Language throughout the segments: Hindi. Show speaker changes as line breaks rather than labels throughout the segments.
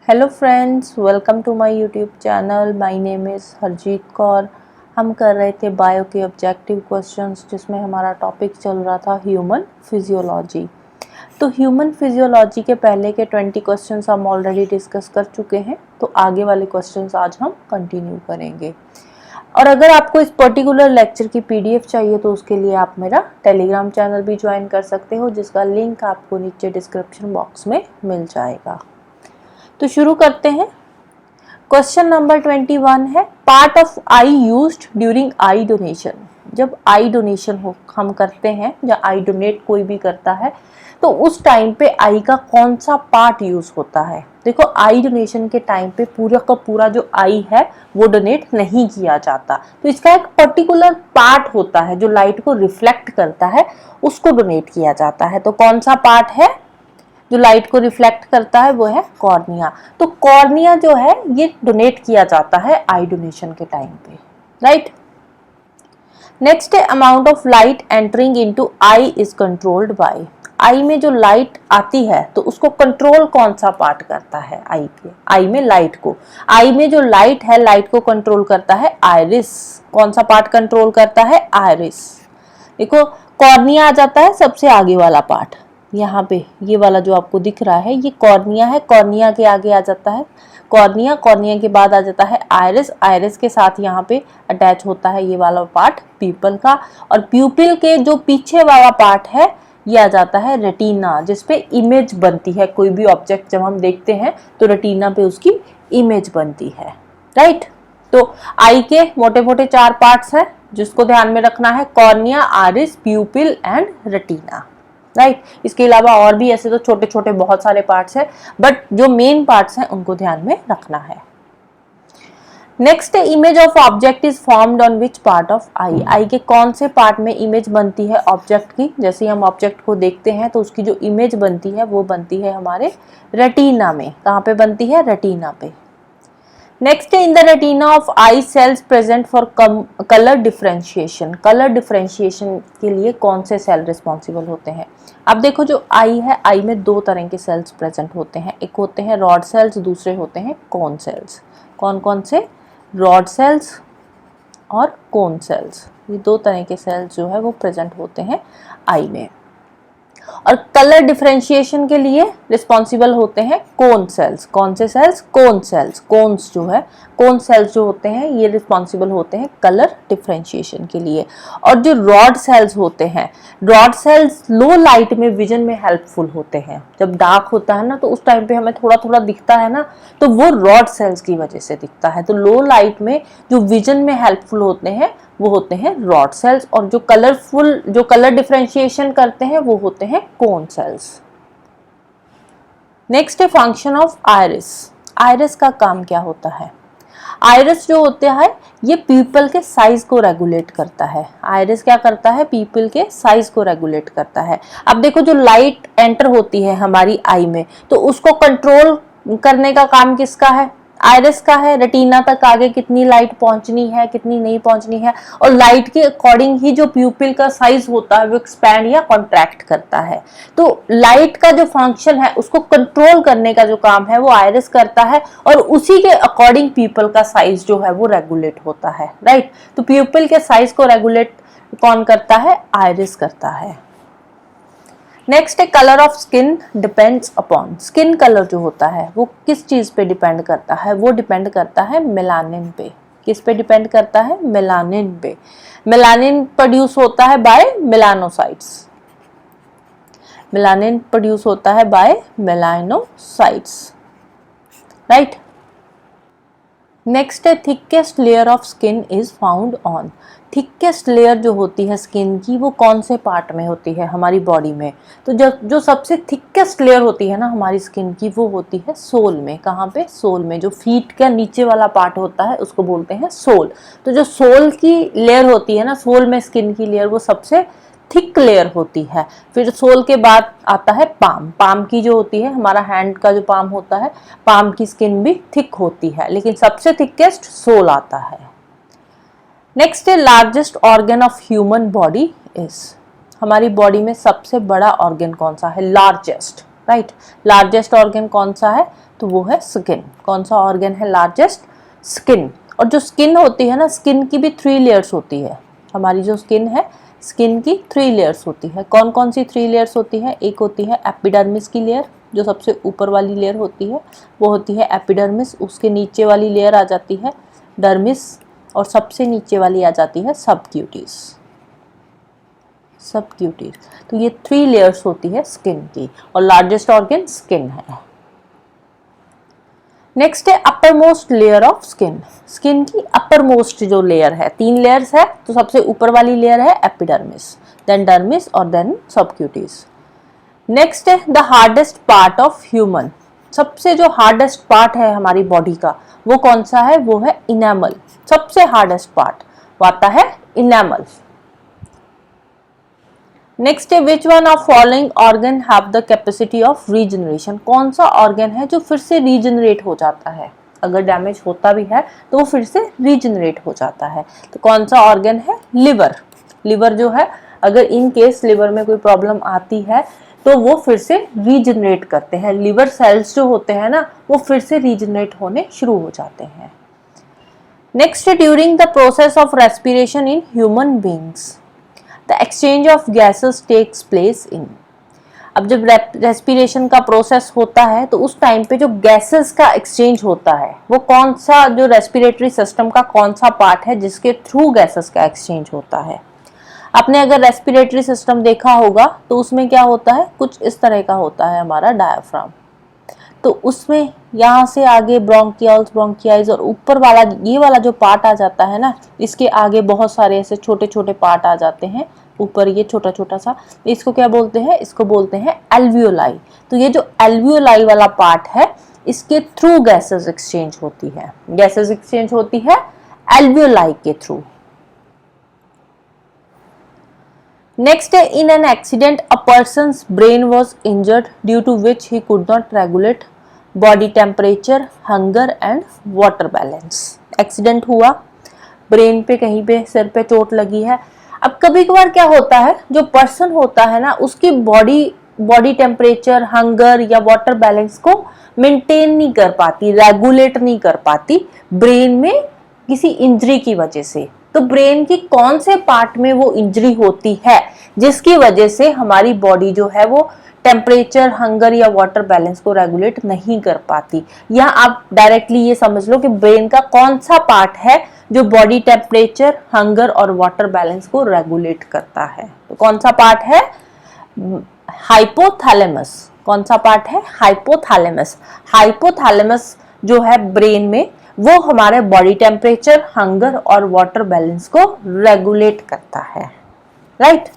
Hello friends, welcome to my YouTube channel. My name is Harjeet Kaur. हम कर रहे थे बायो के ऑब्जेक्टिव क्वेश्चंस, जिसमें हमारा टॉपिक चल रहा था ह्यूमन फिजियोलॉजी। तो ह्यूमन फिजियोलॉजी के पहले के 20 क्वेश्चंस हम ऑलरेडी डिस्कस कर चुके हैं, तो आगे वाले क्वेश्चंस आज हम कंटिन्यू करेंगे। और अगर आपको इस पर्टिकुलर लेक्चर की पीडीएफ चाहिए तो उसके लिए आप मेरा टेलीग्राम चैनल भी ज्वाइन कर सकते हो, जिसका लिंक आपको नीचे डिस्क्रिप्शन बॉक्स में मिल जाएगा। तो शुरू करते हैं। क्वेश्चन नंबर 21 है, part of I used during I donation. जब आई डोनेशन हो हम करते हैं या आई डोनेट कोई भी करता है, तो उस टाइम पे आई का कौन सा पार्ट यूज होता है। देखो, आई डोनेशन के टाइम पे पूरा का पूरा जो आई है वो डोनेट नहीं किया जाता, तो इसका एक पर्टिकुलर पार्ट होता है जो लाइट को रिफ्लेक्ट करता है, उसको डोनेट किया जाता है। तो कौन सा पार्ट है जो लाइट को रिफ्लेक्ट करता है, वो है कॉर्निया। तो कॉर्निया जो है ये डोनेट किया जाता है आई डोनेशन के टाइम पे, राइट। नेक्स्ट है, amount of light entering into eye is controlled by. Eye में जो लाइट आती है तो उसको कंट्रोल कौन सा पार्ट करता है आई के, आई में लाइट को। आई में जो लाइट है, लाइट को कंट्रोल करता है आयरिस। कौन सा पार्ट कंट्रोल करता है, आयरिस। देखो, कॉर्निया आ जाता है सबसे आगे वाला पार्ट, यहाँ पे ये वाला जो आपको दिख रहा है ये कॉर्निया है। कॉर्निया के आगे आ जाता है कॉर्निया, कॉर्निया के बाद आ जाता है आयरिस। आयरिस के साथ यहाँ पे अटैच होता है ये वाला पार्ट प्यूपिल का, और प्यूपिल के जो पीछे वाला पार्ट है ये आ जाता है रेटिना, जिसपे इमेज बनती है। कोई भी ऑब्जेक्ट जब हम देखते हैं तो रेटिना पे उसकी इमेज बनती है, राइट। तो आई के मोटे मोटे 4 पार्ट्स हैं जिसको ध्यान में रखना है, cornea, iris, प्यूपिल and retina, right. इसके अलावा और भी ऐसे तो छोटे छोटे बहुत सारे पार्ट्स हैं, बट जो मेन पार्ट्स हैं उनको ध्यान में रखना है। Next, image of object is formed on which part of eye. Eye के कौन से पार्ट में इमेज बनती है ऑब्जेक्ट की। जैसे हम ऑब्जेक्ट को देखते हैं तो उसकी जो इमेज बनती है वो बनती है हमारे रेटिना में। कहाँ पे बनती है, रेटिना पे। Next, in the retina of I cells present for colour differentiation. Colour differentiation के लिए कौन से सेल रिस्पॉन्सिबल होते हैं। अब देखो, जो आई है, आई में 2 तरह के सेल्स प्रेजेंट होते हैं। एक होते हैं रॉड सेल्स, दूसरे होते हैं कोन सेल्स। कौन कौन से, रॉड सेल्स और कोन सेल्स। ये 2 तरह के सेल्स जो है वो प्रेजेंट होते हैं आई में। और कलर डिफरेंशिएशन के लिए रिस्पॉन्सिबल होते हैं कोन सेल्स। कौन से सेल्स, कोन सेल्स। कोन्स जो है, कोन सेल्स जो होते हैं ये रिस्पॉन्सिबल होते हैं कलर डिफरेंशिएशन के लिए। और जो रॉड सेल्स होते हैं, रॉड सेल्स लो लाइट में विजन में हेल्पफुल होते हैं। जब डार्क होता है ना तो उस टाइम पे हमें थोड़ा थोड़ा दिखता है ना, तो वो रॉड सेल्स की वजह से दिखता है। तो लो लाइट में जो विजन में हेल्पफुल होते हैं वो होते हैं रॉड सेल्स, और जो कलरफुल, जो कलर डिफरेंशिएशन करते हैं वो होते हैं कोन सेल्स। नेक्स्ट है फंक्शन ऑफ आयरिस। आयरिस का काम क्या होता है। आयरिस जो होता है ये पीपल के साइज को रेगुलेट करता है। आयरिस क्या करता है, पीपल के साइज को रेगुलेट करता है। अब देखो, जो लाइट एंटर होती है हमारी आई में तो उसको कंट्रोल करने का काम किसका है, आयरिस का है। रेटिना तक आगे कितनी लाइट पहुंचनी है, कितनी नहीं पहुंचनी है, और लाइट के अकॉर्डिंग ही जो प्यूपिल का साइज होता है वो एक्सपैंड या कॉन्ट्रैक्ट करता है। तो लाइट का जो फंक्शन है उसको कंट्रोल करने का जो काम है वो आयरिस करता है, और उसी के अकॉर्डिंग प्यूपिल का साइज जो है वो रेगुलेट होता है, राइट। तो प्यूपिल के साइज को रेगुलेट कौन करता है, आयरिस करता है। नेक्स्ट है, colour of skin depends upon. Skin colour जो होता है वो किस चीज पे डिपेंड करता है, वो डिपेंड करता है मेलानिन पे। किस पे डिपेंड करता है, मेलानिन पे। मेलानिन प्रोड्यूस होता है बाय मेलानोसाइट्स। मेलानिन प्रोड्यूस होता है बाय मेलानोसाइट्स, राइट। नेक्स्ट है, thickest layer of skin is found on. Thickest layer जो होती है स्किन की वो कौन से पार्ट में होती है, हमारी बॉडी में। तो जो सबसे थिकेस्ट लेयर होती है ना हमारी स्किन की, वो होती है सोल में। कहाँ पे, सोल में। जो फीट का नीचे वाला पार्ट होता है उसको बोलते हैं सोल। तो जो सोल की लेयर होती है ना, सोल में स्किन की लेयर, वो सबसे थिक लेयर होती है। फिर सोल के बाद आता है पाम। पाम की जो होती है, हमारा हैंड का जो पाम होता है, पाम की स्किन भी थिक होती है, लेकिन सबसे थिकेस्ट सोल आता है। नेक्स्ट है, largest organ of human body is. हमारी बॉडी में सबसे बड़ा ऑर्गन कौन सा है, लार्जेस्ट। राइट। लार्जेस्ट ऑर्गन कौन सा है, तो वो है स्किन। कौन सा ऑर्गन है लार्जेस्ट, स्किन। और जो स्किन होती है ना, स्किन की भी 3 लेयर्स होती है। हमारी जो स्किन है, स्किन की 3 लेयर्स होती है। कौन कौन सी 3 लेयर्स होती है, एक होती है एपिडर्मिस की लेयर, जो सबसे ऊपर वाली लेयर होती है वो होती है एपिडर्मिस। उसके नीचे वाली लेयर आ जाती है डर्मिस, और सबसे नीचे वाली आ जाती है सबक्यूटिस। सबक्यूटिस, तो ये 3 लेयर्स होती है स्किन की, और लार्जेस्ट ऑर्गन स्किन है। नेक्स्ट है upper most layer of skin. Skin की अपर मोस्ट जो लेयर है, 3 लेयर्स है, तो सबसे ऊपर वाली लेयर है एपिडर्मिस, देन डर्मिस और देन सबक्यूटिस। नेक्स्ट है the hardest part of human. सबसे जो हार्डेस्ट पार्ट है हमारी बॉडी का, वो कौन सा है, वो है इनेमल। सबसे हार्डेस्ट पार्ट वो आता है इनेमल। नेक्स्ट है which one of following organ have the capacity of regeneration. कौन सा ऑर्गन है जो फिर से रीजनरेट हो जाता है, अगर डैमेज होता भी है तो वो फिर से रीजनरेट हो जाता है। तो कौन सा ऑर्गन है, लिवर। लिवर जो है, अगर इन केस लिवर में कोई प्रॉब्लम आती है तो वो फिर से रीजनरेट करते हैं। लिवर सेल्स जो होते हैं ना, वो फिर से रीजनरेट होने शुरू हो जाते हैं। Next, during the process of respiration in human beings the exchange of gases takes place in. अब जब रेस्पिरेशन का प्रोसेस होता है तो उस टाइम पे जो गैसेस का एक्सचेंज होता है, वो कौन सा, जो रेस्पिरेटरी सिस्टम का कौन सा पार्ट है जिसके थ्रू गैसेस का एक्सचेंज होता है। आपने अगर रेस्पिरेटरी सिस्टम देखा होगा तो उसमें क्या होता है, कुछ इस तरह का होता है हमारा डायफ्राम। तो उसमें यहाँ से आगे ब्रोंकियल्स, ब्रोंकियाइज, और ऊपर वाला ये वाला जो पार्ट आ जाता है ना, इसके आगे बहुत सारे ऐसे छोटे छोटे पार्ट आ जाते हैं। ऊपर ये छोटा छोटा सा, इसको क्या बोलते हैं, इसको बोलते हैं एल्वियोलाई। तो ये जो एल्वियोलाई वाला पार्ट है, इसके थ्रू गैसेस एक्सचेंज होती है। गैसेस एक्सचेंज होती है एल्वियोलाई के थ्रू। नेक्स्ट है in an accident a person's brain was injured due to which he could not regulate body temperature, hunger and water balance. Accident हुआ, ब्रेन पे कहीं पे सिर पे चोट लगी है। अब कभी कभार क्या होता है, जो पर्सन होता है ना, उसकी बॉडी टेम्परेचर, हंगर या वाटर बैलेंस को मेंटेन नहीं कर पाती, रेगुलेट नहीं कर पाती ब्रेन में किसी इंजरी की वजह से। तो ब्रेन की कौन से पार्ट में वो इंजरी होती है जिसकी वजह से हमारी बॉडी जो है वो टेम्परेचर, हंगर या वाटर बैलेंस को रेगुलेट नहीं कर पाती। या आप डायरेक्टली ये समझ लो कि ब्रेन का कौन सा पार्ट है जो बॉडी टेम्परेचर, हंगर और वाटर बैलेंस को रेगुलेट करता है। तो कौन सा पार्ट है, हाइपोथैलेमस। कौन सा पार्ट है, हाइपोथैलेमस। हाइपोथैलेमस जो है ब्रेन में, वो हमारे बॉडी टेम्परेचर, हंगर और वाटर बैलेंस को रेगुलेट करता है। राइट,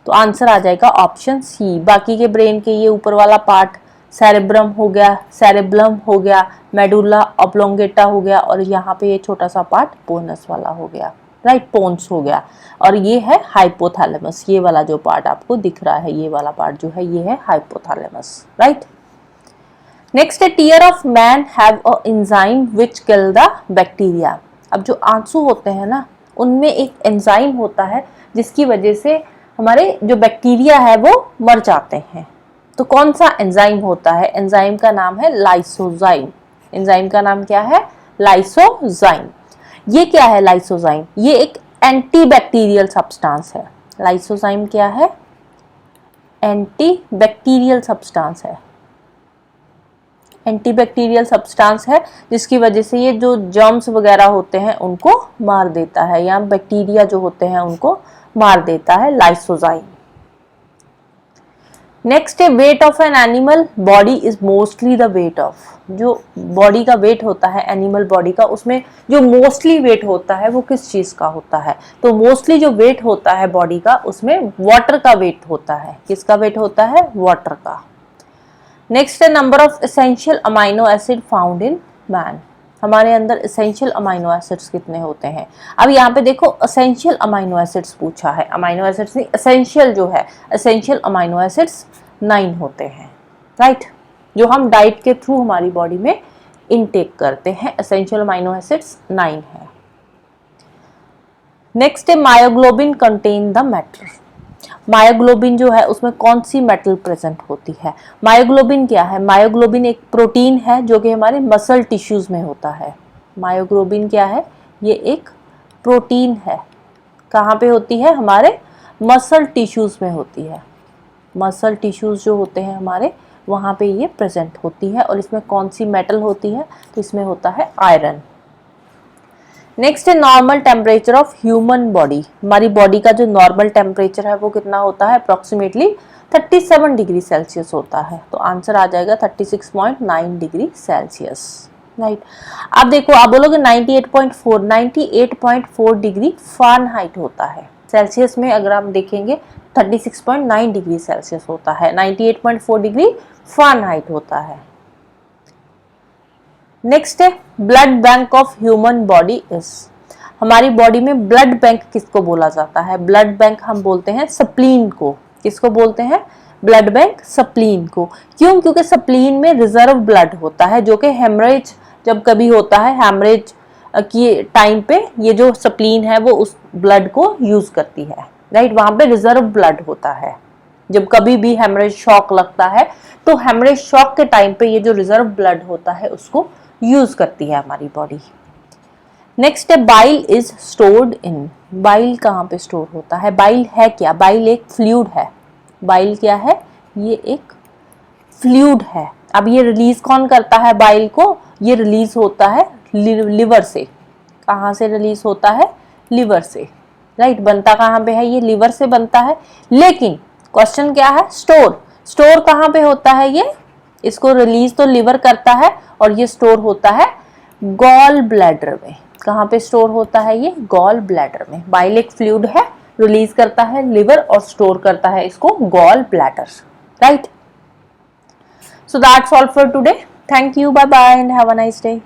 तो आंसर आ जाएगा ऑप्शन सी। बाकी के ब्रेन के ये ऊपर वाला पार्ट सेरेब्रम हो गया, सेरेब्लम हो गया, मेडुला ऑब्लोंगेटा हो गया, और यहाँ पे ये छोटा सा पार्ट पोनस वाला हो गया, राइट, पोन्स हो गया। और ये है हाइपोथैलेमस। ये वाला जो पार्ट आपको दिख रहा है, ये वाला पार्ट जो है, ये है हाइपोथैलेमस। राइट। नेक्स्ट है tear of man have a enzyme which kill the bacteria. अब जो आंसू होते हैं ना, उनमें एक एंजाइम होता है जिसकी वजह से हमारे जो बैक्टीरिया है वो मर जाते हैं। तो कौन सा एंजाइम होता है, एंजाइम का नाम है लाइसोजाइम। एंजाइम का नाम क्या है, लाइसोजाइम। ये क्या है लाइसोजाइम, ये एक एंटीबैक्टीरियल सब्सटेंस है। लाइसोजाइम क्या है, एंटीबैक्टीरियल सब्सटेंस है। एंटीबैक्टीरियल सब्सटेंस है जिसकी वजह से ये जो जर्म्स वगैरह होते हैं उनको मार देता है, या बैक्टीरिया जो होते हैं उनको मार देता है, लाइसोजाइम। नेक्स्ट है weight of an animal body is mostly the weight of. जो बॉडी का वेट होता है एनिमल बॉडी का, उसमें जो मोस्टली वेट होता है वो किस चीज का होता है, तो मोस्टली जो वेट होता है बॉडी का उसमें वाटर का वेट होता है। किसका वेट होता है, वाटर का। नेक्स्ट है number of essential amino acid found in man. हमारे अंदर एसेंशियल अमाइनो एसिड्स कितने होते हैं। अब यहाँ पे देखो एसेंशियल अमाइनो एसिड्स पूछा है, अमाइनो एसिड्स नहीं, एसेंशियल जो है, एसेंशियल अमाइनो एसिड्स 9 होते हैं। राइट, जो हम डाइट के थ्रू हमारी बॉडी में इनटेक करते हैं, एसेंशियल अमाइनो एसिड्स 9 है। नेक्स्ट है myoglobin contain the matter. Myoglobin जो है उसमें कौन सी मेटल प्रेजेंट होती है? मायोग्लोबिन क्या है? मायोग्लोबिन एक प्रोटीन है जो कि हमारे मसल टिश्यूज में होता है। मायोग्लोबिन क्या है? ये एक प्रोटीन है। कहाँ पे होती है? हमारे मसल टिश्यूज में होती है। मसल टिश्यूज जो होते हैं हमारे, वहाँ पे ये प्रेजेंट होती है। और इसमें कौन सी मेटल होती है? तो इसमें होता है आयरन। नेक्स्ट है normal temperature of human body. हमारी बॉडी का जो नॉर्मल टेम्परेचर है वो कितना होता है? अप्रोक्सीमेटली 37 डिग्री सेल्सियस होता है। तो आंसर आ जाएगा 36.9 डिग्री सेल्सियस। राइट। अब देखो, आप बोलोगे 98.4 डिग्री फ़ारेनहाइट होता है। सेल्सियस में अगर हम देखेंगे 36.9 डिग्री सेल्सियस होता है, 98.4 डिग्री फ़ारेनहाइट होता है। नेक्स्ट है blood bank of human body is. हमारी बॉडी में ब्लड बैंक किसको बोला जाता है? ब्लड बैंक हम बोलते हैं स्प्लीन को। किसको बोलते हैं? ब्लड बैंक स्प्लीन को। क्यों? क्योंकि स्प्लीन में रिजर्व ब्लड होता है, जो कि हेमरेज जब कभी होता है, हेमरेज की टाइम पे ये जो स्प्लीन है वो उस ब्लड को यूज करती है। राइट, वहां पे रिजर्व ब्लड होता है। जब कभी भी हेमरेज शॉक लगता है तो हेमरेज शॉक के टाइम पे ये जो रिजर्व ब्लड होता है उसको यूज करती है हमारी बॉडी। नेक्स्ट है bile is stored in. Bile कहाँ पे स्टोर होता है? बाइल है क्या? बाइल एक फ्लूइड है। बाइल क्या है? ये एक फ्लूइड है। अब ये रिलीज कौन करता है बाइल को? ये रिलीज होता है लिवर से। कहाँ से रिलीज होता है? लिवर से। राइट, बनता कहाँ पे है? ये लिवर से बनता है। लेकिन क्वेश्चन क्या है? स्टोर कहाँ पे होता है? ये इसको रिलीज तो लिवर करता है और ये स्टोर होता है गॉल ब्लैडर में। कहाँ पे स्टोर होता है? ये गॉल ब्लैडर में। बाइल एक फ्लूइड है, रिलीज करता है लिवर और स्टोर करता है इसको gall bladder. Right, so that's all for today. Thank you, bye bye and have a nice day.